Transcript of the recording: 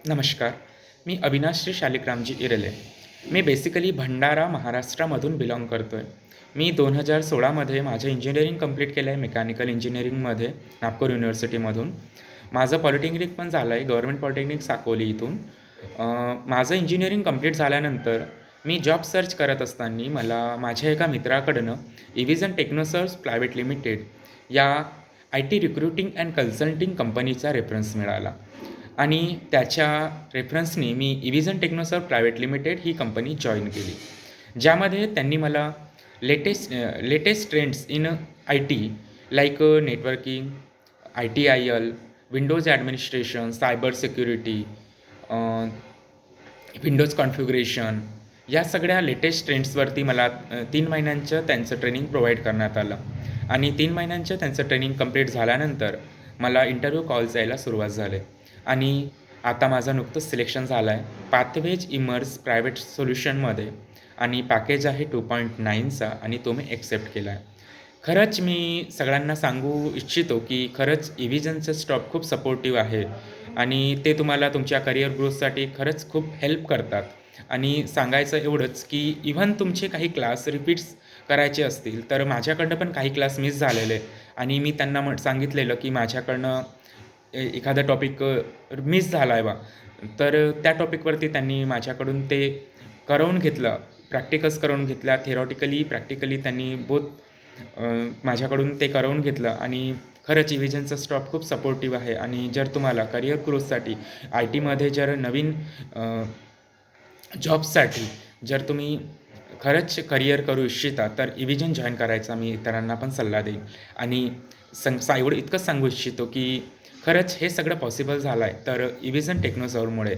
नमस्कार. मी अविनाश शालिग्रामजी इरले. मी बेसिकली भंडारा, महाराष्ट्रामधून बिलॉंग करतो आहे. मी 2016मध्ये माझं इंजिनिअरिंग कंप्लीट केलं आहे मेकॅनिकल इंजिनिअरिंगमध्ये नागपूर युनिव्हर्सिटीमधून. माझं पॉलिटेक्निक पण झालं आहे गव्हर्नमेंट पॉलिटेक्निक साकोली इथून. माझं इंजिनिअरिंग कंप्लीट झाल्यानंतर मी जॉब सर्च करत असताना मला माझ्या एका मित्राकडनं इव्हिजन टेक्नोसर्व्स प्रायव्हेट लिमिटेड या IT रिक्रुटिंग अँड कन्सल्टिंग कंपनीचा रेफरन्स मिळाला आणि त्याच्या रेफरन्सनी मी इव्हिजन टेक्नोसर्व्ह प्रायव्हेट लिमिटेड ही कंपनी जॉईन केली, ज्यामध्ये त्यांनी मला latest trends in IT like networking, ITIL, Windows administration, cyber security, Windows configuration या सगळ्या लेटेस्ट ट्रेंड्सवरती मला 3 महिन्यांचं त्यांचं ट्रेनिंग प्रोव्हाइड करण्यात आलं आणि 3 महिन्यांचं त्यांचं ट्रेनिंग कंप्लीट झाल्यानंतर मला इंटरव्ह्यू कॉल्स यायला सुरुवात झाले आणि आता माझं नुकतंच सिलेक्शन झालं आहे पाथवेज इमर्ज प्रायव्हेट सोल्युशनमध्ये आणि पॅकेज आहे 2.9चा आणि तो मी ॲक्सेप्ट केला आहे. खरंच मी सगळ्यांना सांगू इच्छितो की खरंच इव्हिजनचं स्टॉक खूप सपोर्टिव्ह आहे आणि ते तुम्हाला तुमच्या करिअर ग्रोथसाठी खरंच खूप हेल्प करतात. आणि सांगायचं एवढंच की इव्हन तुमचे काही क्लास रिपीट्स करायचे असतील तर माझ्याकडनं पण काही क्लास मिस झालेले आणि मी त्यांना सांगितलेलं की माझ्याकडनं एखादा टॉपिक मिस झाला आहे बा, तर त्या टॉपिकवरती त्यांनी माझ्याकडून ते करवून घेतलं, प्रॅक्टिकल्स करून घेतल्या, थेरॉटिकली प्रॅक्टिकली त्यांनी माझ्याकडून ते करवून घेतलं आणि खरंच इव्हिजनचा स्टॉक खूप सपोर्टिव्ह आहे. आणि जर तुम्हाला करिअर ग्रोथसाठी IT मध्ये जर नवीन जॉबसाठी जर तुम्ही खरंच करिअर करू इच्छिता तर इव्हिजन जॉईन करायचा मी इतरांना पण सल्ला देईन. आणि एवढं इतकंच सांगू इच्छितो की खरंच हे सगळं पॉसिबल झालं आहे तर इव्हिजन टेक्नोसर्व्हमुळे.